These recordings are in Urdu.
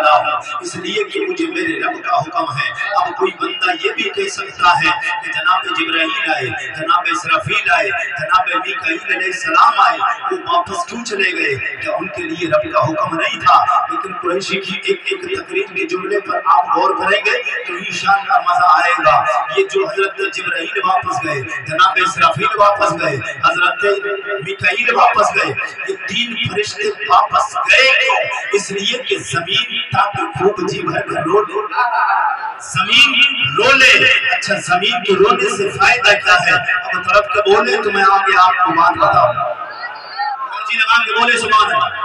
والا ہوں، اس لیے کہ مجھے میرے رب کا حکم ہے۔ اب کوئی بندہ یہ بھی کہہ سکتا ہے کہ جناب جبرائیل آئے، جناب اسرافیل آئے، جناب میکائیل علیہ السلام آئے، وہ واپس کیوں چلے گئے؟ کیا ان کے لیے رب کا حکم نہیں تھا؟ لیکن قریشی کی ایک تقریر کے جملے پر آپ غور کریں گے تو انشاءاللہ مزہ آئے گا۔ یہ جو حضرت جبرائیل واپس گئے، جناب اسرافیل واپس گئے، حضرت میکائیل واپس گئے، یہ تین فرشتے واپس گئے کیوں؟ اس لیے کہ زمین تاکہ خوب جی بھر کر رو لے، زمین رو لے۔ اچھا زمین کے رونے سے فائدہ کیا ہے؟ اب طرف کے بولے تو میں آگے آپ کو بات بتاؤں۔ کون سی لگان کے بولے سبحان اللہ۔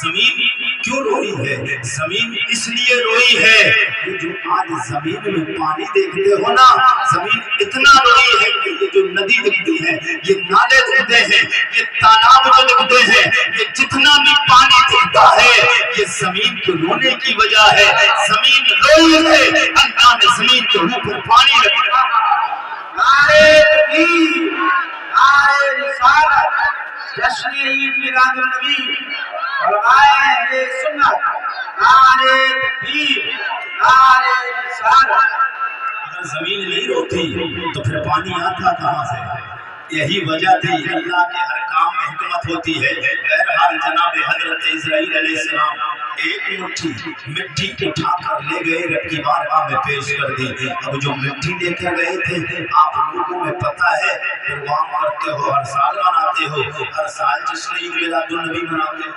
زمین کیوں روئی ہے؟ زمین اس لیے روئی ہے کہ جو آج زمین میں پانی دیکھتے ہو نا، زمین اتنا روئی ہے کہ یہ جو ندی دکھتی ہے، یہ نالے دکھتے ہیں، یہ تالاب جو دکھتے ہیں، یہ جتنا بھی پانی دکھتا ہے یہ زمین کے رونے کی وجہ ہے۔ زمین روئی ہے، اللہ نے زمین کے اوپر پانی رکھا۔ نعرہ تکبیر، نعرہ رسالت، جشن عید میلاد النبی، علماء اہل سنت، نعرہ تکبیر، نعرہ رسالت۔ اگر زمین نہیں روتی تو پھر پانی آتا کہاں سے؟ یہی وجہ تھی، اللہ کے ہر کام میں حکمت ہوتی ہے۔ بہرحال جناب حضرت اسرائیل علیہ السلام ایک مٹھی مٹی اٹھا کر لے گئے، رب کی بارگاہ میں پیش کر دی۔ اب جو مٹی لے کر گئے تھے آپ لوگوں میں پتہ ہے پروگرام کرتے ہو، ہر سال مناتے ہو، ہر سال جشن عید میلاد النبی مناتے ہو،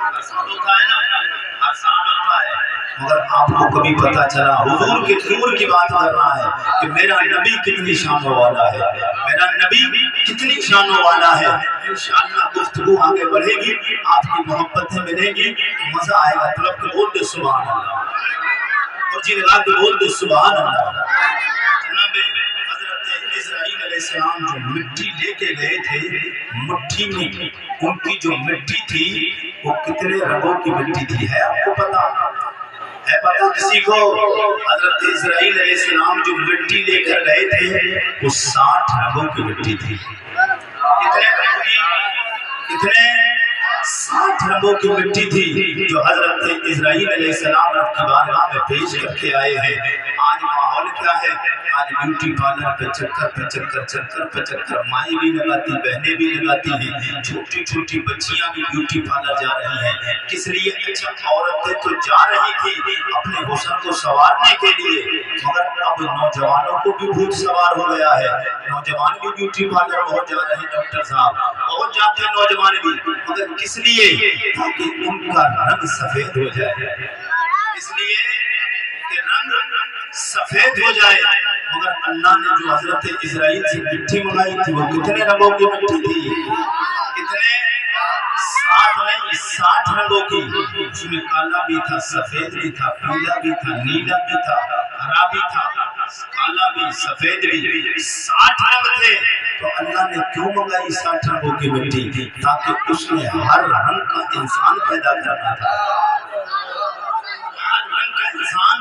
ہر سال ہوتا ہے نا، ہر سال ہوتا ہے، مگر آپ کو کبھی پتہ چلا حضور کے نور کی بات کر رہا ہے کہ میرا نبی کتنی شانوں والا ہے، میرا نبی کتنی شانوں والا ہے۔ انشاءاللہ گفتگو آگے بڑھے گی، آپ کی محبتیں ملیں گی، مزہ آئے گا۔ طرف کے بول دے سبحان اللہ، اور جی لگا کے بول دے سبحان اللہ۔ جناب حضرت اسرائیل علیہ السلام جو مٹی لے کے گئے تھے، مٹھی میں ان کی جو مٹی تھی وہ کتنے رنگوں کی مٹی تھی ہے آپ کو پتا ہے؟ پتا کسی کو؟ حضرت اسرائیل علیہ السلام جو مٹی لے کر گئے تھے وہ 60 رنگوں کی مٹی تھی۔ کتنے رنگوں کی؟ کتنے؟ 60 رنگوں کی مٹی تھی جو حضرت اسرائیل علیہ السلام رب کی بارگاہ میں پیش کر کے آئے ہیں۔ آج ماحول کیا ہے؟ آج بیوٹی پارلر پہ چکر مائیں بھی لگاتی، بہنیں بھی لگاتی ہیں، چھوٹی چھوٹی بچیاں بھی بیوٹی پارلر جا رہی ہیں۔ کس لیے؟ اچھا عورتیں تو جا رہی تھی اپنے حسن کو سنوارنے کے لیے، مگر اب نوجوانوں کو بھی بھوت سوار ہو گیا ہے، نوجوان بھی بیوٹی پارلر بہت جا رہے ہیں، ڈاکٹر صاحب بہت جاتے ہیں نوجوان بھی، مگر کس لیے؟ تاکہ ان کا رنگ سفید ہو جائے، اس لیے کہ رنگ سفید ہو جائے۔ مگر اللہ نے جو حضرت اسرائیل سے مٹی منگائی تھی وہ کتنے رنگوں کی مٹی تھی؟ کتنے؟ 7 نہیں، 60 رنگوں کی۔ اس میں کالا بھی تھا، سفید بھی تھا، پیلا بھی تھا، نیلا بھی تھا، ہرا بھی تھا، کالا بھی، سفید بھی، 60 رنگ تھے۔ تو اللہ نے کیوں منگائی 60 رنگوں کی مٹی؟ تاکہ اس میں ہر رنگ کا انسان پیدا کرنا تھا، ہر رنگ کا انسان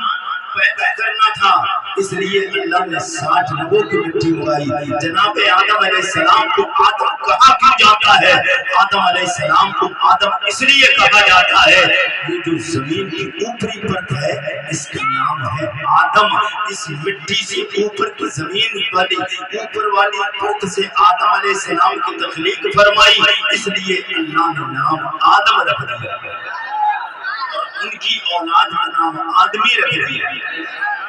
پیدا کرنا تھا، اس لیے اللہ نے 60 رنگوں کی مٹی منگائی۔ جناب آدم علیہ السلام کو آدم کہا کیوں جاتا ہے؟ آدم علیہ السلام کو آدم اس لیے کہا جاتا ہے، یہ جو زمین کی اوپری پرت ہے اس کا نام ہے آدم۔ اس مٹی سے اوپر کی زمین والی اوپر والی پرت سے آدم علیہ السلام کی تخلیق فرمائی، اس لیے اللہ نے نام آدم رکھ دیا، ان کی اولاد کا نام آدمی رکھ دیا،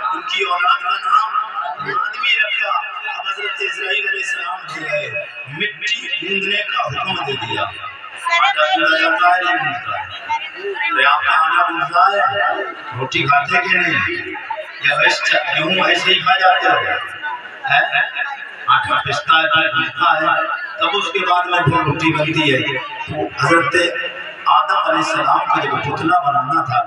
ان کی اولاد کا نام آدمی رکھا۔ اب حضرت اسرائیل علیہ السلام دے گئے، مٹی گوندنے کا حکم دے دیا۔ آٹا گوندا جاتا ہے نہیں گوندا ہے؟ ارے آپ نے آٹا گوندا ہے؟ روٹی کھاتے کہ نہیں؟ یا گیہوں ایسے ہی کھا جاتے ہو؟ آٹا پستا ہے، گوندا ہے، تب اس کے بعد میں پھر روٹی بنتی ہے۔ تو حضرت آدم علیہ السلام کا جب پتلا بنانا تھا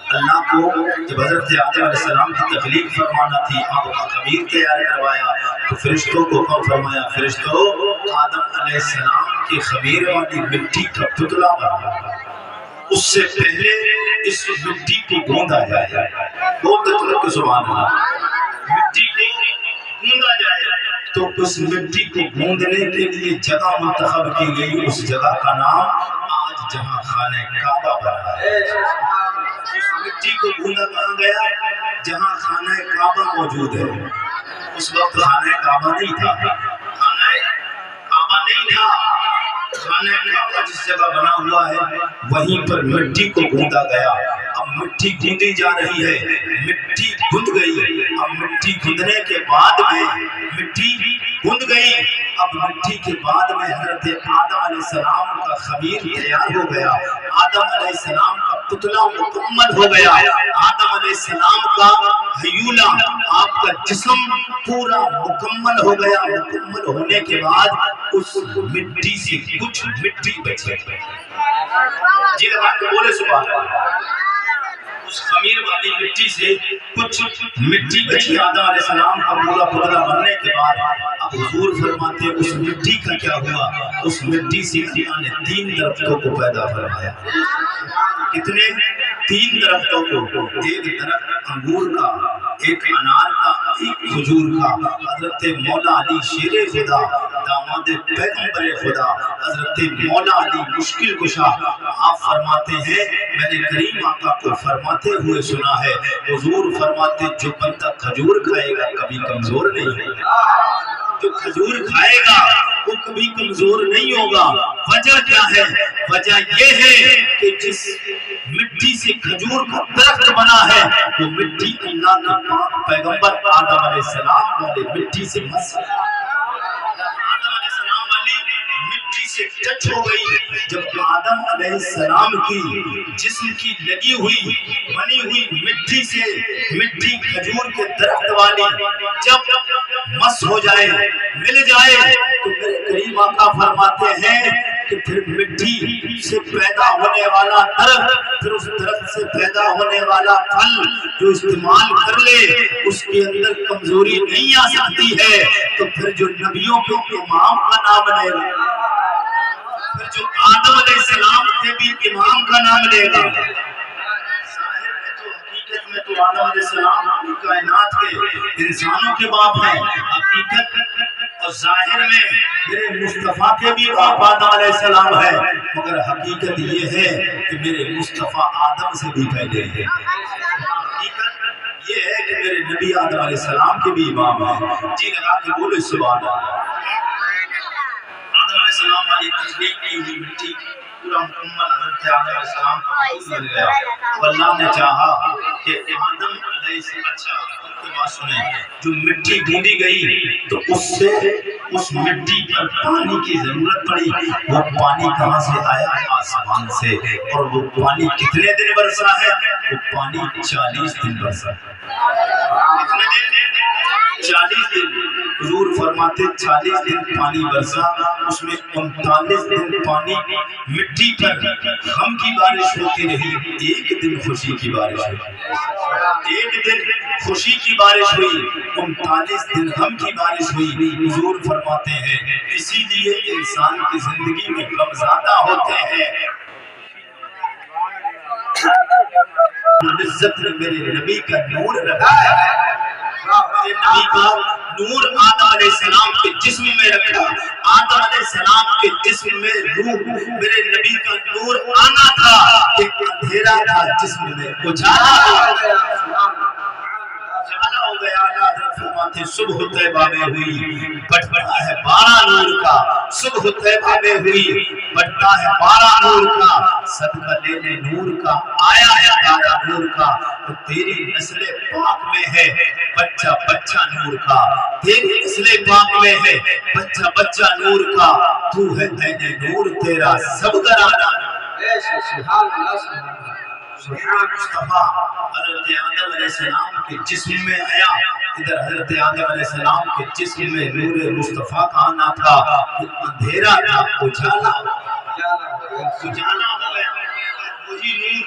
اللہ کو جب حضرت آدم علیہ السلام کی تخلیق فرمانا تھی، آپ کا خمیر تیار کروایا تو فرشتوں کو کہا فرمایا فرشتوں آدم علیہ السلام کی خمیر والی مٹی کا پتلا بنا، اس سے پہلے اس مٹی کو گوندا جائے، بہت سبحان اللہ، مٹی کو گوندا جائے۔ تو اس مٹی کو گوندنے کے لیے جگہ منتخب کی گئی، اس جگہ کا نام آج جہاں خانہ کعبہ بنا ہے۔ مٹی کو گوندا کہاں گیا؟ جہاں خانہ کعبہ موجود ہے. اس وقت خانہ کعبہ نہیں تھا. خانہ کعبہ نہیں تھا. خانہ کعبہ جس جگہ بنا ہوا ہے وہیں پر مٹی کو گوندا گیا. اب مٹی گوندی جا رہی ہے. مٹی گند گئی. اب مٹی گندنے کے بعد میں مٹی گند گئی. اب مٹی کے بعد میں حضرت آدم علیہ السلام کا خمیر تیار ہو گیا. آدم علیہ السلام کا پتلا مکمل ہو گیا. آدم علیہ السلام کا ہیولہ آپ کا جسم پورا مکمل ہو گیا. مکمل ہونے کے بعد اس مٹی سے کچھ مٹی بچ گئی. جی لگا کے بولے سبحان اللہ. اس خمیر والی مٹی سے کچھ مٹی بچی. آدم علیہ السلام کا پورا پتلا بننے کے بعد اب حضور فرماتے ہیں اس مٹی کا کیا ہوا؟ اس مٹی سے اللہ نے 3 درختوں کو پیدا فرمایا. کتنے؟ 3 درختوں کو. ایک درخت انگور کا، ایک انار کا، ایک کھجور کا. حضرت مولا علی شیر خدا داماد پیغمبر خدا حضرت مولا علی مشکل کشا آپ فرماتے ہیں میں نے کریم آقا کو فرماتے ہوئے سنا ہے. حضور فرماتے جو بندہ کھجور کھائے گا کبھی کمزور نہیں ہوگا. جو کھجور کھائے گا وہ کبھی کمزور نہیں ہوگا. وجہ کیا ہے؟ وجہ یہ ہے کہ جس مٹی سے کھجور کا درخت بنا ہے وہ مٹی اللہ کے پاک پیغمبر آدم علیہ السلام والے مٹی سے مسی. آدم علیہ السلام والی مٹی سے ٹچ ہو گئی. جب آدم علیہ السلام کی جسم کی لگی ہوئی بنی ہوئی مٹی سے مٹی کھجور کے درخت والی جب مس ہو جائے مل جائے تو میرے قریب آقا فرماتے ہیں کہ پھر مٹی سے پیدا ہونے والا درخت، پھر اس درخت سے پیدا ہونے والا پھل جو استعمال کر لے اس کے اندر کمزوری نہیں آ سکتی ہے. تو پھر جو نبیوں کے امام کا نام لے گا، پھر جو آدم علیہ السلام کے بھی امام کا نام لے گا. میں تو آدم علیہ السلام کائنات کے انسانوں کے باپ ہیں. حقیقت اور ظاہر میں میرے مصطفیٰ کے بھی باپ آدم علیہ السلام ہے، مگر حقیقت یہ ہے کہ میرے مصطفیٰ آدم سے بھی پہلے ہیں. حقیقت یہ ہے کہ میرے نبی آدم علیہ السلام کے بھی امام ہیں. جی لگا کے بولے سبحان اللہ. آدم علیہ السلام والی تخلیق کی ہوئی مٹی پورا مکمل حضرت آدم علیہ السلام کا بن گیا. اللہ نے چاہا کہ آدم علیہ السلام کی بات سنیں. جو مٹی گوندی گئی تو اس سے اس مٹی پر پانی کی ضرورت پڑی. وہ پانی کہاں سے آیا؟ آسمان سے. اور وہ پانی کتنے دن برسا ہے؟ وہ پانی 40 دن برسا. کتنے دن؟ 40 دن. حضور فرماتے 40 دن پانی برسا. اس میں 39 دن پانی مٹی پر غم کی بارش ہوتی رہی. ایک دن خوشی کی بارش ہوئی. ایک دن خوشی کی بارش ہوئی. 39 دن غم کی بارش ہوئی. حضور فرماتے ہیں اسی لیے انسان کی زندگی میں غم زیادہ ہوتے ہیں. عزت نے میرے نبی کا نور رکھا ہے. میرے نبی کا نور آدم علیہ السلام کے جسم میں رکھا. آدم علیہ السلام کے جسم میں روح میرے نبی کا نور آنا تھا. ایک اندھیرا تھا جسم میں اجالا ہو گیا. حضرت فرماتے صبح طیبہ میں ہوئی بٹتا ہے 12 نور کا. صبح طیبہ میں ہوئی بٹتا ہے 12 نور کا. صدقہ لینے نور کا آیا ہے تارا نور کا. تو تیری نسل پاک میں ہے بچہ بچہ نور کا. تیری نسل پاک میں ہے بچہ بچہ نور کا. تو ہے عین نور تیرا سب گرانا. سبحان اللہ. سبحان مصطفیٰ حضرت آدم علیہ السلام کے جسم میں آیا. ادھر حضرت آدم علیہ السلام کے جسم میں نور مصطفیٰ کا آنا تھا. اندھیرا تھا اجالا ہو گیا. وہی نور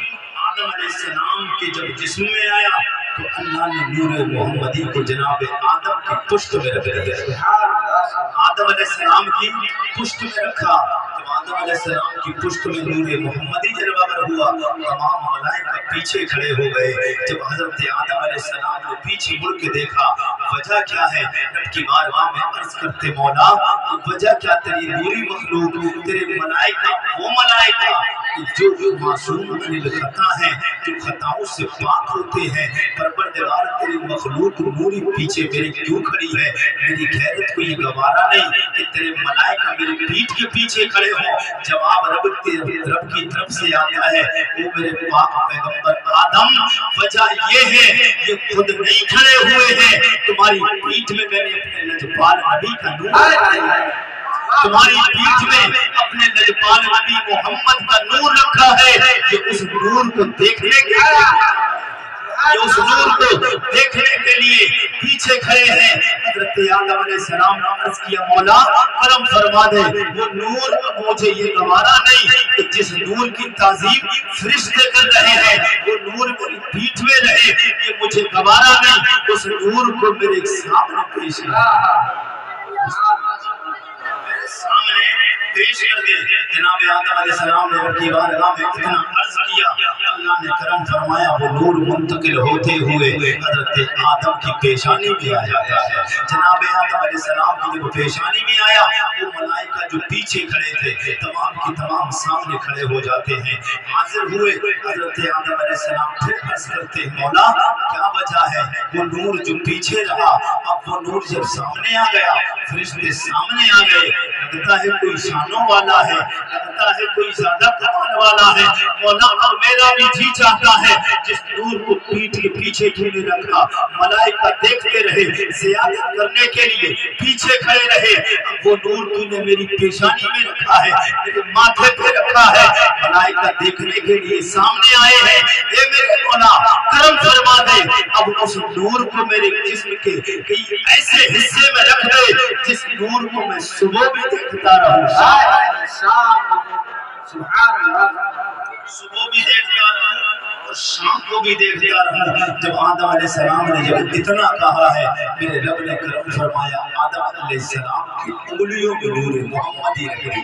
آدم علیہ السلام کے جب جسم میں آیا تو اللہ نے نور محمدی کو جناب آدم کی پشت میں رکھ دیا. آدم علیہ السلام کی پشت میں رکھا. جب آدم علیہ السلام کی پشت میں نور محمدی جلوہ ہوا تمام ملائکہ پیچھے کھڑے ہو گئے. جب حضرت آدم علیہ السلام نے پیچھے مڑ کے دیکھا وجہ کیا ہے؟ رب کی بارگاہ میں عرض کرتے مولا وجہ کیا؟ تیری نوری مخلوق تیرے ملائکہ وہ ملائکہ جو معصوم عن الخطا ہے، جو خطاؤں سے پاک ہوتے ہیں، پروردگار تیری مخلوق نوری پیچھے میرے کیوں کھڑی ہے؟ میری غیرت کو یہ گوارا نہیں کہ تیرے ملائکہ میری پیٹھ کے پیچھے کھڑے ہوں۔ جواب رب کی طرف سے آتا ہے، وہ میرے پاک پیغمبر آدم، وجہ یہ ہے یہ خود نہیں کھڑے ہوئے ہیں، تمہاری پیٹھ میں میں نے اپنے لجپال نبی کا نور، تمہاری پیٹھ میں اپنے لجپال نبی محمد کا نور رکھا ہے۔ یہ اس نور کو دیکھنے کے لیے، یہ اس نور کو دیکھنے کے لیے پیچھے کھڑے ہیں۔ حضرت آدم علیہ السلام نے عرض کیا، مولا کرم فرما دے، وہ نور مجھے یہ گوارا نہیں کہ جس نور کی تعظیم فرشتے کر رہے ہیں وہ نور میری پیٹھ میں رہے، یہ مجھے گوارا نہیں، اس نور کو میرے سامنے پیش سامنے پیش کر دے۔ جناب آدم علیہ السلام نے رب کی بارگاہ میں اتنا عرض کیا، اللہ نے کرم فرمایا، وہ نور منتقل ہوتے ہوئے حضرت آدم کی پیشانی میں آ جاتا ہے۔ جناب آدم علیہ السلام کی جب پیشانی میں آیا، وہ ملائکہ جو پیچھے کھڑے تھے تمام کی تمام سامنے کھڑے ہو جاتے ہیں، حاضر ہوئے۔ حضرت آدم علیہ السلام پھر عرض کرتے ہیں، مولا کیا وجہ ہے؟ وہ نور جو پیچھے رہا، اب وہ نور جب سامنے آ گیا، فرشتے سامنے آ گئے، لگتا ہے کوئی شانوں والا ہے، لگتا ہے کوئی زیادہ کمال والا ہے۔ مولا اب میرا بھی جی چاہتا ہے جس نور کو پیٹھ کے پیچھے کیوں نہیں رکھا؟ ملائکہ دیکھتے رہے، زیادت کرنے کے لیے پیچھے کھڑے رہے، اب وہ نور تو نے میری پیشانی میں رکھا ہے، میرے ماتھے پہ رکھا ہے، ملائکہ دیکھنے کے لیے سامنے آئے ہیں۔ اے میرے مولا کرم فرما دے، اب اس نور کو میرے جسم کے کئی ایسے حصے میں رکھ دے جس نور کو میں صبح بھی دیکھتا رہوں، صبح بھی دیکھتا رہوں اور شام کو بھی دیکھتا رہوں۔ جب آدم علیہ السلام نے جب اتنا کہا ہے، میرے رب نے کرم فرمایا، آدم علیہ السلام کی انگلیوں میں نور محمدی رکھی۔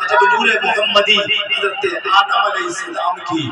جب نور محمدی حضرت آدم علیہ السلام کی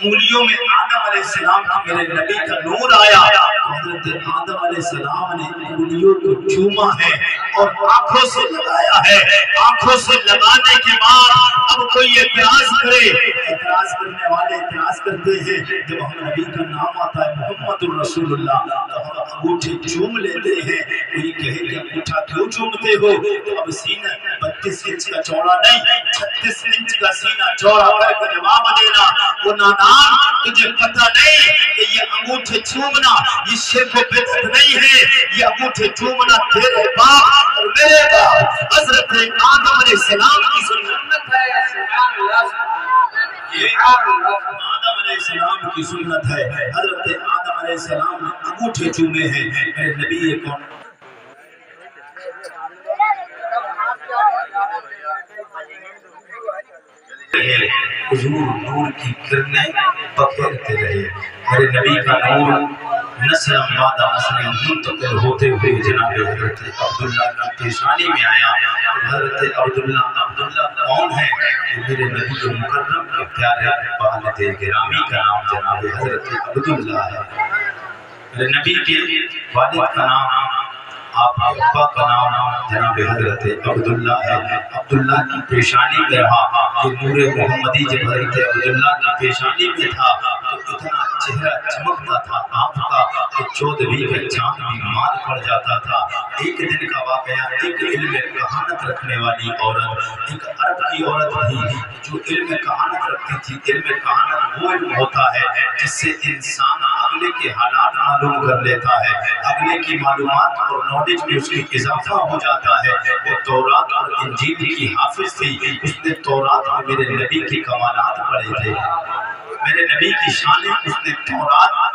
انگلیوں میں آدم علیہ السلام کی میرے نبی کا نور آیا، حضرت آدم علیہ السلام نے انگلیوں کو چوما ہے اور آنکھوں سے لگایا ہے۔ آنکھوں سے لگانے کے بعد اب کوئی اعتراض کرے، اعتراض کرنے والے اعتراض کرتے ہیں، جب ہم نبی کا نام آتا ہے محمد الرسول اللہ تو ہم انگوٹھے چوم لیتے ہیں۔ کوئی کہے کہ انگوٹھا کیوں چومتے ہو؟ تو اب سینہ 32 انچ کا چوڑا نہیں، 36 انچ کا سینہ چوڑا کر کے جواب دینا، وہ نادان تجھے پتہ نہیں کہ یہ انگوٹھے چومنا یہ شرک و بدعت نہیں ہے، یہ انگوٹھے چومنا تیرے باپ اور میرے باپ حضرت آدم علیہ السلام کی سنت ہے۔ یہ آدم علیہ السلام کی سنت ہے۔ حضرت آدم علیہ السلام نے انگوٹھے چومے ہیں۔ میرے نبی کون حضور نور کی کرنیں بکھیرتے رہے، میرے نبی کا نور نسل بعد نسل منتقل ہوتے ہوئے جناب حضرت عبداللہ کی پیشانی میں آیا۔ حضرت عبداللہ کون ہے؟ میرے نبی مکرم کے پیارے والد گرامی کا نام جناب حضرت عبداللہ ہے۔ میرے نبی کے والد کا نام، آپ کے ابا کا نام جناب حضرت عبداللہ ہے۔ عبداللہ کی پیشانی میں رہا، یہ نور محمدی جب حضرت عبداللہ کی پیشانی میں تھا تو اتنا چہرہ چمکتا تھا آپ کا کہ 14ویں کا چاند بھی مال پڑ جاتا تھا۔ ایک دن کا واقعہ، ایک علم کہانت رکھنے والی عورت، ایک عرب کی عورت تھی جو علم کہانت رکھتی تھی۔ علم کہانت وہ علم ہوتا ہے جس سے انسان اگلے کے حالات معلوم کر لیتا ہے، اگلے کی معلومات اور نالج میں اس کی اضافہ ہو جاتا ہے۔ وہ تورات اور انجیل کی حافظ تھی، اس نے تورات میں میرے نبی کے کمالات پڑھے تھے، میرے نبی کی شانیں، اس نے تورات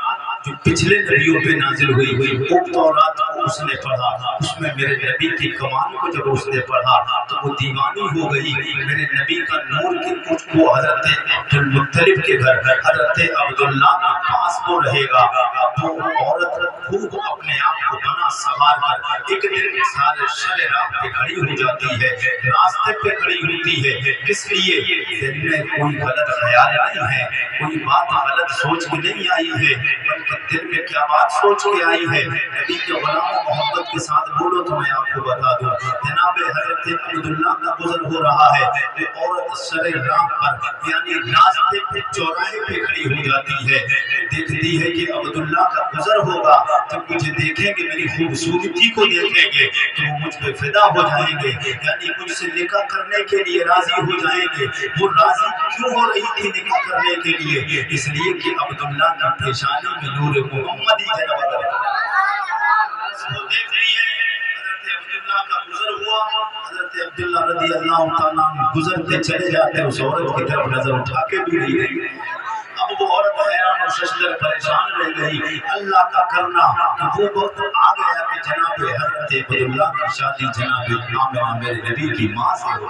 جو پچھلے نبیوں پہ نازل ہوئی وہ تورات کو اس نے پڑھا، اس میں میرے نبی کی کمال کو جب اس نے پڑھا تو وہ دیوانی ہو گئی۔ میرے نبی کا نور کے کچھ کو حضرت عبدالمطلب کے گھر حضرت عبداللہ کے پاس وہ رہے گا۔ اب وہ عورت خوب اپنے آپ کو بنا سوار کر ایک دن سارے شر راہ پہ کھڑی ہو جاتی ہے، راستے پہ کھڑی ہوتی ہے، کس لیے؟ دل میں کوئی غلط خیال نہیں ہے، کوئی بات غلط سوچ کے نہیں آئی ہے، بلکہ دل میں کیا بات سوچ کے آئی ہے؟ نبی کے غلام محبت کے ساتھ بولو تو میں آپ کو بتا دوں، جناب حضرت عبداللہ کا گزر ہو رہا ہے، وہ عورت سر راہ پر یعنی راستے پہ چوراہے پہ کھڑی ہو جاتی ہے، دیکھتی ہے کہ عبداللہ کا گزر ہوگا، جب مجھے دیکھیں گے، میری خوبصورتی کو دیکھیں گے تو وہ مجھ پہ فدا ہو جائیں گے، یعنی مجھ سے نکاح کرنے کے لیے راضی ہو جائیں گے۔ وہ راضی کیوں ہو رہی تھی نکاح کرنے کے لیے؟ اس لیے کہ عبداللہ کی پیشانی میں نور محمدی جلوہ کرتا ہے۔ وہ دیکھ رہی ہے حضرت عبداللہ کا گزر ہوا، حضرت عبداللہ رضی اللہ تعالیٰ عنہ گزرتے چلے جاتے، اس عورت کی طرف نظر اٹھا کے بھی نہیں رہی۔ اب وہ عورت حیران اور ششدر پریشان رہ گئی، اللہ کا کرنا کہ وہ وقت آ گیا کہ جناب حضرت عبداللہ کی شادی جناب آمنہ میرے نبی کی ماں سے ہو۔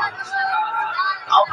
اب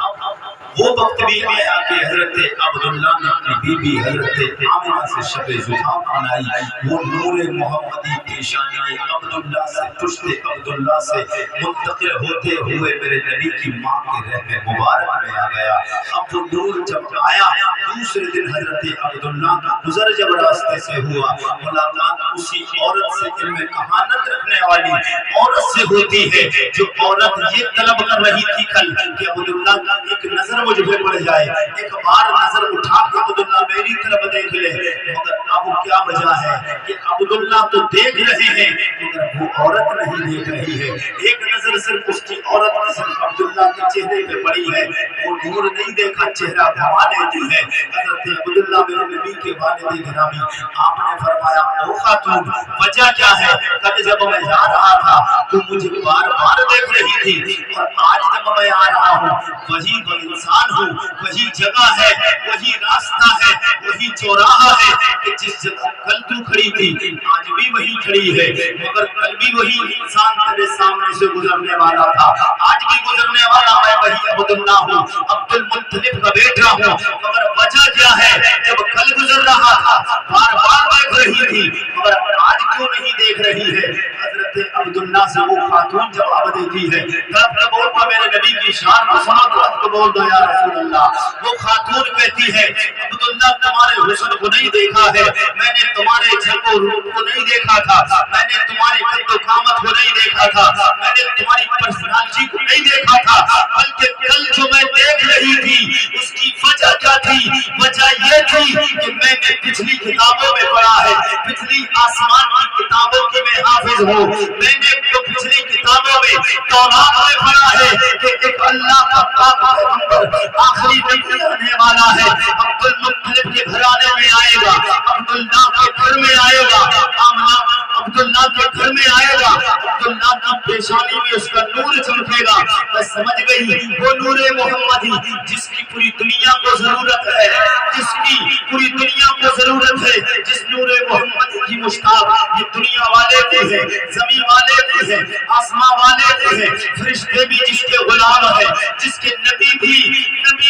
وہ وقت بھی آیا کہ حضرت عبداللہ نے اپنی بی بی حضرت آمنہ سے شب زفاف منائی، وہ نور محمدی پیشانی عبداللہ سے پشت عبداللہ سے منتقل ہوتے ہوئے میرے نبی کی ماں کے رحم مبارک میں آ گیا۔ اب وہ نور جب آیا، دوسرے دن حضرت عبداللہ کا گزر جب راستے سے ہوا، ملاقات اسی عورت سے جن میں کہانت رکھنے والی عورت سے ہوتی ہے، جو عورت یہ طلب کر رہی تھی کل کہ عبداللہ کا ایک نظر مجھ پہ پڑ جائے، ایک بار نظر اٹھا کے عبداللہ میری طرف دیکھ لے، مگر اب کیا وجہ ہے کہ عبداللہ تو دیکھ رہے ہیں مگر وہ عورت نہیں دیکھ رہی ہے، ایک نظر صرف اس کی عورت کی صرف عبداللہ کے چہرے پہ پڑی ہے، وہ نور نہیں دیکھا، چہرہ گھما لیتی ہے۔ حضرت عبداللہ میرے نبی کے والد گرامی، آپ نے فرمایا او خاتون وجہ کیا ہے؟ کل جب میں جا رہا تھا تو مجھے بار بار دیکھ رہی تھی، اور آج جب میں آ رہا ہوں وہی انسان ہوں، وہی جگہ ہے، وہی راستہ ہے، وہی چوراہا ہے کہ جس جگہ کل تو کھڑی تھی آج بھی وہی کھڑی ہے، مگر کل بھی وہی انسان تیرے سامنے سے گزرنے والا تھا، آج بھی گزرنے والا میں وہی عبداللہ ہوں، عبد المطلب کا بیٹا ہوں، مگر وجہ کیا ہے؟ جب کل گزر رہا تھا بار بار دیکھ رہی تھی مگر آج کیوں نہیں دیکھ رہی ہے؟ حضرت عبداللہ سے وہ خاتون جواب دیتی ہے، طرف بول تو میرے نبی کی شان کو سنا تو بول دو یا رسول اللہ۔ وہ خاتون کہتی ہے عبداللہ تمہارے حسن کو نہیں دیکھا ہے، میں نے تمہارے جھلک و روپ کو نہیں دیکھا تھا، میں نے تمہارے قد و قامت کو نہیں دیکھا تھا، میں نے تمہاری پرسنالٹی کو نہیں دیکھا تھا، بلکہ کل جو میں دیکھ رہی تھی اس کی وجہ کیا تھی؟ وجہ یہ تھی کہ میں نے پچھلی کتابوں میں پڑھا ہے، پچھلی آسمان کی کتابوں کی میں حافظ ہوں، میں نے پچھلی کتابوں میں تورات میں پڑھا ہے کہ ایک اللہ کا پاک پیغمبر آخری نبی آنے والا ہے، عبد المطلب کے گھرانے میں آئے گا، عبداللہ کے گھر میں آئے گا، آمنہ عبداللہ کے گھر میں آئے گا، عبداللہ کی پیشانی میں اس کا نور چمکے گا۔ میں سمجھ گئی وہ نور محمدی جس کی پوری دنیا کو ضرورت ہے، جس کی پوری دنیا کو ضرورت ہے، جس نور محمد کی مشتاق یہ دنیا والے بھی ہیں، زمین والے بھی ہیں، آسمان والے بھی ہیں، فرشتے بھی جس کے غلام ہیں، جس کے نبی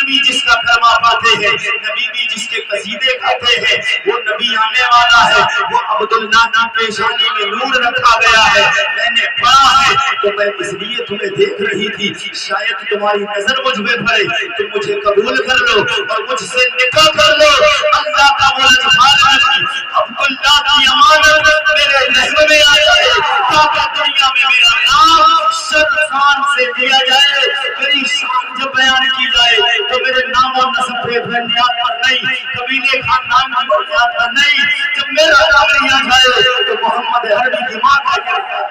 بھی جس کا کلمہ پاتے ہیں، نبی بھی جس کے قصیدے گاتے ہیں، وہ نبی آنے والا ہے، وہ عبداللہ کی پیشانی میں نور رکھا گیا ہے، میں نے پڑھا ہے تو میں اس لیے تمہیں دیکھ رہی تھی، شاید تمہاری نظر مجھ پہ پڑے، تم مجھے قبول کر لو اور مجھ سے نکاح کر لو۔ اللہ کا عبداللہ کی امانت میرے رحم میں آ جائے تاکہ دنیا میں میرا نام شان سے دیا جائے، میری شان جب بیان کی جائے تو میرے نام اور نسب پہ بنیاد پر نہیں، قبیلے خاندان کی بنیاد پر نہیں، جب میرا نام لیا جائے تو محمد عربی کی ماں کا کیا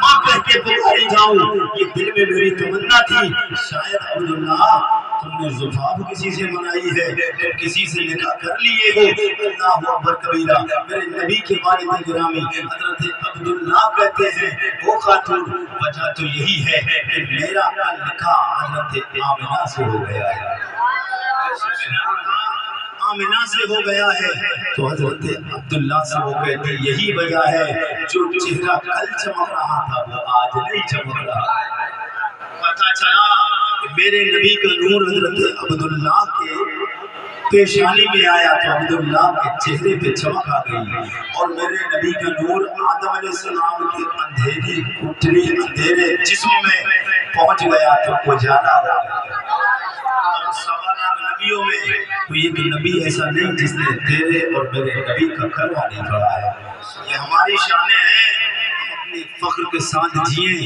ماں کہہ کے پکاری جاؤں، یہ دل میں میری تمنا تھی۔ شاید عبداللہ تم نے زفاف کسی سے منائی ہے، تم کسی سے نکاح کر لیے ہو، اللہ اکبر کبیرہ۔ میرے نبی کے والد گرامی حضرت عبداللہ کہتے ہیں وہ خاتون وجہ تو یہی ہے کہ میرا نکاح حضرت آمنہ سے ہو گیا ہے، آمنہ سے ہو گیا ہے، تو حضرت عبداللہ سے وہ کہتے یہی وجہ ہے جو چہرہ کل چمک رہا تھا وہ آج نہیں چمک رہا ہے۔ پتہ چلا کہ میرے نبی کا نور حضرت عبداللہ کے پیشانی میں آیا تو عبداللہ کے چہرے پہ چمک آ گئی اور میرے نبی کا نور آدم علیہ السلام کے اندھیری گھٹنی اندھیرے جسم میں پہنچ گیا تو اجالا ہو گیا۔ اور سوالہ نبیوں میں کوئی ایک نبی ایسا نہیں جس نے تیرے اور میرے نبی کا کلمہ نہیں پڑھا ہے۔ یہ ہماری شانیں ہیں، اپنی فخر کے ساتھ جئیں،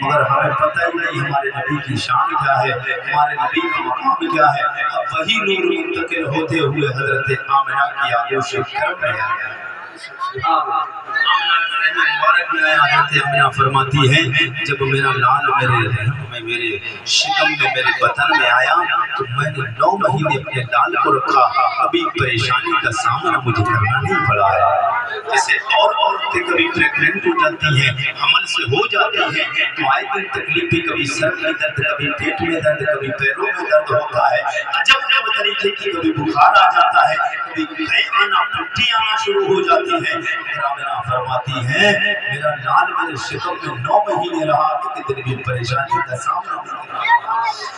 مگر ہمیں پتہ ہی نہیں ہمارے نبی کی شان کیا ہے، ہمارے نبی کا مقام کیا ہے۔ اب وہی نور منتقل ہوتے ہوئے حضرت آمنہ کی آغوش کرم میں آیا۔ آمنہ کا رحمہ مبارک میں آیا، حضرت آمنہ فرماتی ہے جب میرا لال میرے رحم میں، میرے شکم میں، میرے بطن میں آیا تو میں نے 9 مہینے اپنے لال کو رکھا، ابھی پریشانی کا سامنا مجھے کرنا نہیں پڑا ہے۔ جیسے اور عورتیں کبھی پریگننٹ ہو جاتی ہیں، حمل سے ہو جاتی ہیں تو آئے دن تکلیفیں، کبھی سر میں درد، کبھی پیٹ میں درد، کبھی پیروں میں درد ہوتا ہے، عجب عجب طریقے کی، کبھی بخار آ جاتا ہے، کبھی گھے آنا، پٹی آنا شروع ہو جاتی ہے۔ آمنہ فرماتی ہے میرا لال میرے شکم میں 9 مہینے رہا، ایک دن بھی پریشانی کا سامنا نہیں کرا۔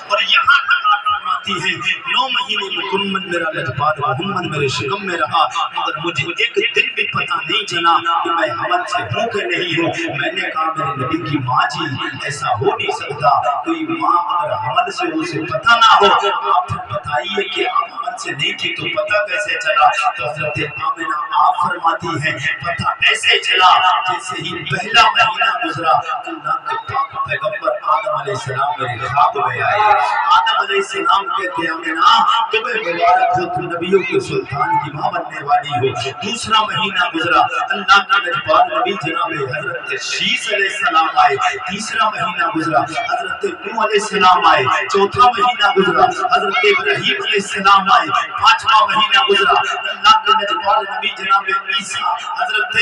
اور یہاں تک آپ فرماتی ہے 9 مہینے مکمل میرا لجپال محمد میرے شکم میں رہا، مگر مجھے ایک دن بھی پتہ نہیں چلا کہ میں حمل سے ہوں کہ نہیں ہوں۔ میں نے کہا میرے نبی کی ماں جی ایسا ہو نہیں سکتا، کوئی ماں اگر حمل سے ہو اسے پتہ نہ ہو، آپ بتائیے کہ آپ حمل سے نہیں تھی تو پتہ کیسے چلا؟ تو حضرت آمنہ آپ فرماتی ہیں پتہ ایسے چلا جیسے ہی پہلا مہینہ گزرا، اللہ کے پاک پیغمبر آدم علیہ السلام میرے خواب میں آئے۔ آدم علیہ السلام کہتے ہیں آمنہ تمہیں مبارک ہو، تم نبیوں کے سلطان کی ماں بننے والی ہو۔ دوسرا مہینہ گزرا، اللہ کے لجپال نبی جناب حضرت شیس علیہ السلام آئے۔ تیسرا مہینہ گزرا، حضرت نوح علیہ السلام آئے۔ چوتھا مہینہ گزرا، حضرت ابراہیم علیہ السلام آئے۔ پانچواں مہینہ گزرا، اللہ کے لجپال نبی جناب عیسیٰ حضرت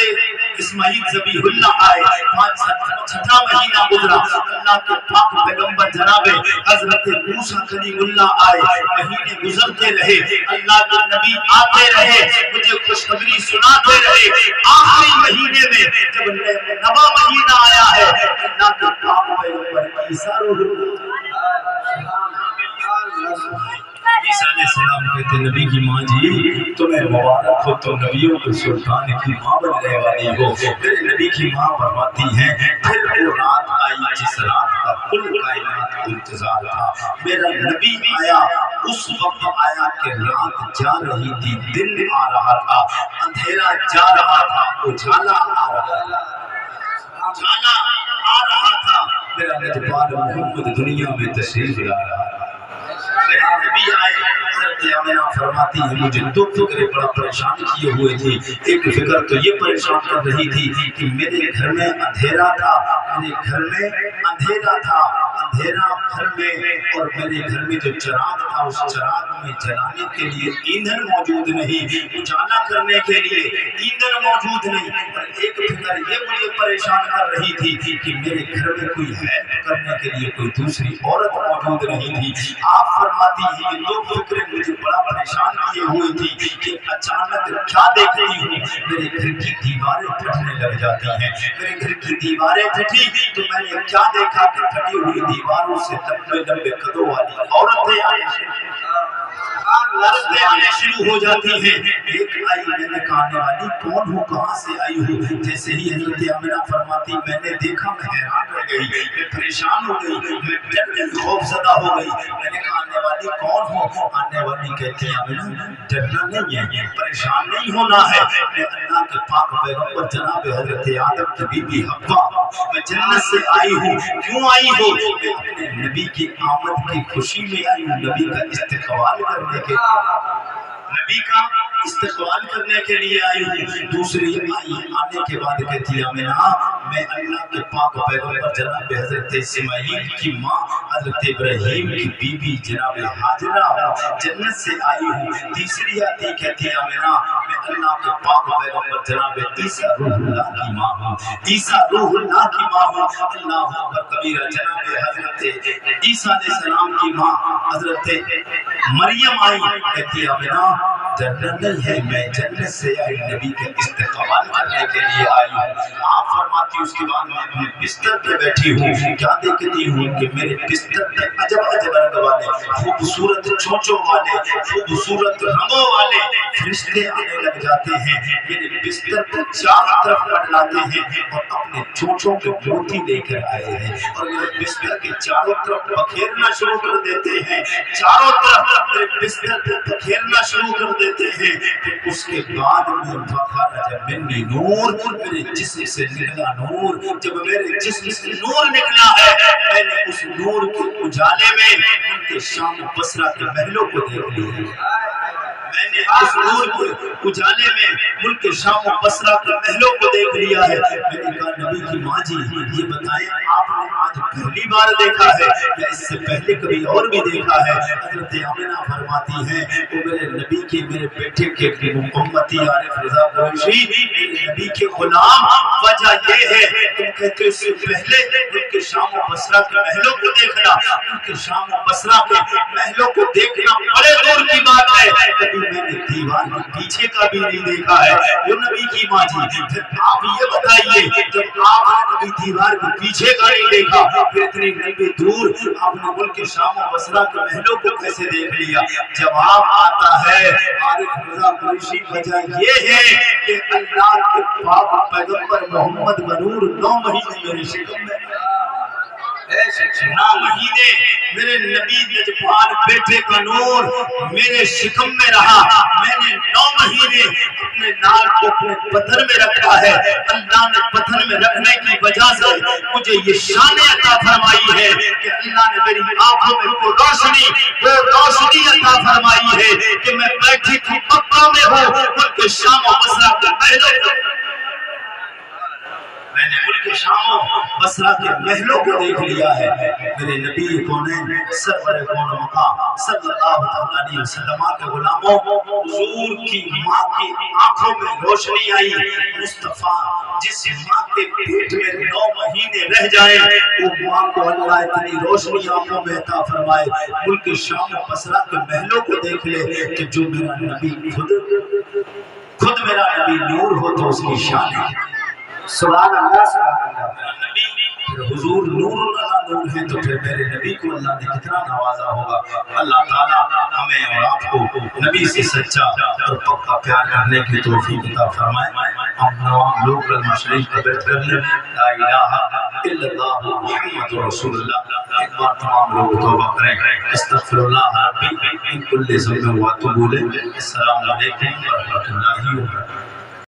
اسماعیل ذبیح اللہ آئے۔ چھٹا مہینہ گزرا، اللہ کے پاک پیغمبر جناب حضرت موسیٰ کلیم اللہ آئے۔ مہینے گزرتے رہے، اللہ کے نبی آتے رہے، مجھے خوشخبری سناتے رہے۔ آخری مہینے میں جب نواں مہینہ آیا ہے، اللہ کے پاک پیغمبر عیسیٰ عیسیٰ علیہ السلام کہتے نبی کی ماں جی تمہیں مبارک ہو، تو نبیوں کے سلطان کی ماں بننے والی ہو۔ میرے نبی کی ماں فرماتی ہیں پھر وہ رات آئی جس رات کا کل کائنات کو انتظار تھا۔ میرا نبی آیا، اس وقت آیا کہ رات جا رہی تھی، دن آ رہا تھا، اندھیرا جا رہا تھا، اجالا آ رہا تھا، اجالا آ رہا تھا۔ میرا لجپال محمد دنیا میں تشریف لا رہا تھا۔ میرے نبی آئے، حضرت آمنہ فرماتی ہے مجھے 2 فکریں بڑا پریشان کیے ہوئے تھی۔ ایک فکر تو یہ پریشان کر رہی تھی کہ میرے گھر میں اندھیرا تھا، میرے گھر میں اندھیرا تھا، اندھیرا گھر میں، اور میرے گھر میں جو چراغ تھا اس چراغ میں جلانے کے لیے ایندھن موجود نہیں، اجالا کرنے کے لیے ایندھن موجود نہیں۔ اور ایک فکر یہ مجھے پریشان کر رہی تھی کہ میرے گھر میں کوئی ہیلپ کرنے کے لیے کوئی دوسری عورت موجود نہیں تھی۔ آپ فرماتی ہیں یہ 2 فکریں مجھے بڑا پریشان کیے ہوئی تھی کہ اچانک کیا دیکھ رہی ہوں، میرے گھر کی دیواریں پھٹنے لگ جاتی ہیں۔ میرے گھر کی دیواریں پھٹی تو میں نے کیا دیکھا کہ پھٹی ہوئی دیواروں سے لمبے لمبے قدوں والی عورتیں آنے شروع ہو جاتی ہیں۔ ایک آئی، میں نے کہا آنے والی کون ہو، کہاں سے آئی ہو؟ جیسے ہی حضرت آمنہ فرماتی میں نے دیکھا میں حیران رہ گئی، میں پریشان ہو گئی، میں ڈر گئی، خوف زدہ ہو گئی۔ میں نے کہا آنے والی کون ہو؟ آنے والی کہتی ہے آمنہ ڈرنا نہیں ہے، پریشان نہیں ہونا ہے، میں اللہ کے پاک پیغمبر جناب حضرت آدم کی بیوی حوا، میں جنت سے آئی ہوں۔ کیوں آئی ہو؟ میں اپنے نبی کی آمد کی خوشی میں آئی ہوں، نبی کا استقبال کرنے کے نبی کا استقبال کرنے کے لیے آئی ہوں۔ دوسری آنے کے بعد کہتی آمنہ میں اللہ کے پاک پیغمبر جناب حضرت اسماعیل کی ماں حضرت ابراہیم کی بیوی جناب ہاجرہ جنت سے آئی ہوں۔ تیسری آتی کہتی آمنہ میں اللہ کے پاک پیغمبر جناب عیسیٰ روح اللہ کی ماں ہوں، عیسیٰ روح اللہ کی ماں ہوں۔ اللہ اکبر کبیرہ، جناب حضرت عیسیٰ علیہ السلام کی ماں حضرت مریم آئی، کہتی آمنہ ڈرنا نہیں ہے، میں جنت سے آئی نبی کے استقبال کرنے کے لیے آئی ہوں۔ آپ فرماتی اس کے بعد میں اپنے بستر پہ بیٹھی ہوں، کیا دیکھتی ہوں کہ میرے بستر پہ عجب عجب رنگ والے خوبصورت چونچوں والے خوبصورت رنگوں والے فرشتے آنے لگ جاتے ہیں، میرے بستر کو چاروں طرف منڈلاتے ہیں اور اپنے چونچوں کے موتی لے کر آئے ہیں اور میرے بستر کے چاروں طرف بکھیرنا شروع کر دیتے ہیں، چاروں طرف میرے بستر کو بکھیرنا شروع کر دیتے ہیں۔ پھر اس کے بعد میں فخرج منی نور، میرے جسم سے نکلا نور، جب میرے جسم سے نور نکلا ہے میں نے اس نور کے اجالے میں ان کے شام و بصرہ کے محلوں کو دیکھ لیا، میں نے اس نور کے اجالے میں ملک شام و بصرہ کے محلوں کو دیکھ لیا ہے۔ میں نے کہا نبی کی ماں جی یہ بتائیں آپ نے آج پہلی بار دیکھا ہے یا اس سے پہلے کبھی اور بھی دیکھا ہے؟ حضرت آمنہ فرماتی ہیں وہ میرے نبی کے میرے بیٹے کے امتی عارف رضا قریشی میرے نبی کے غلام، وجہ یہ ہے تم کہتے ہو اس سے پہلے ملک شام و بصرہ کے محلوں کو دیکھنا، ملک شام و بصرہ کے محلوں کو دیکھنا بڑے دور کی بات ہے، کبھی میں نے دیوار کے پیچھے کا بھی نہیں دیکھا ہے وہ نبی کی ماں جی۔ پھر آپ یہ بتائیے جب آپ نے کبھی دیوار کے پیچھے کا نہیں دیکھا پھر اتنی لمبی دور آپ نے ملک شام و بصرہ کے محلوں کو کیسے دیکھ لیا؟ جواب آتا ہے عارف رضا قریشی وجہ یہ ہے کہ اللہ کے پاک پیغمبر محمد بنور 9 مہینے میرے شکم میں 9 مہینے میرے نبی نجفان بیٹے کا نور میرے شکم میں رہا، میں نے 9 مہینے اپنے نال کو اپنے پتھر میں رکھا ہے، اللہ نے پتھر میں رکھنے کی وجہ سے مجھے یہ شان عطا فرمائی ہے کہ اللہ نے میری آنکھوں میں وہ روشنی عطا فرمائی ہے کہ میں بیٹھی تھی مکہ میں ہوں ملک شام و بصرہ کے محلوں میں نے ملک شام و بصرہ کے محلوں کو دیکھ لیا ہے۔ میرے نبی کونین سرور کون مقام صلی اللہ علیہ وسلم کے غلاموں حضور کی ماں کی آنکھوں میں روشنی آئی، مصطفیٰ جس ماں کے پیٹ میں 9 مہینے رہ جائیں وہ ماں کو اللہ اتنی روشنی آنکھوں میں عطا فرمائے، ملک شام و بصرہ کے محلوں کو دیکھ لے کہ جو میرا نبی خود میرا نبی نور ہو تو اس کی شان ہے۔ سبحان اللہ سبحان اللہ۔ پھر حضور نور اللہ نور ہے تو پھر میرے نبی کو اللہ نے کتنا نوازا ہوگا۔ اللہ تعالیٰ ہمیں اور آپ کو نبی سے سچا اور پکا پیار کرنے کی توفیق عطا فرمائے۔ ہم تمام لوگ کلمہ شریف کا بیعت کر لیں، لا الہ الا اللہ محمد رسول اللہ۔ ایک بار تمام لوگ توبہ کریں، استغفر اللہ ربی من کل ذنب و اتوب الیہ۔ السلام علیکم ورحمۃ اللہ وبرکاتہ۔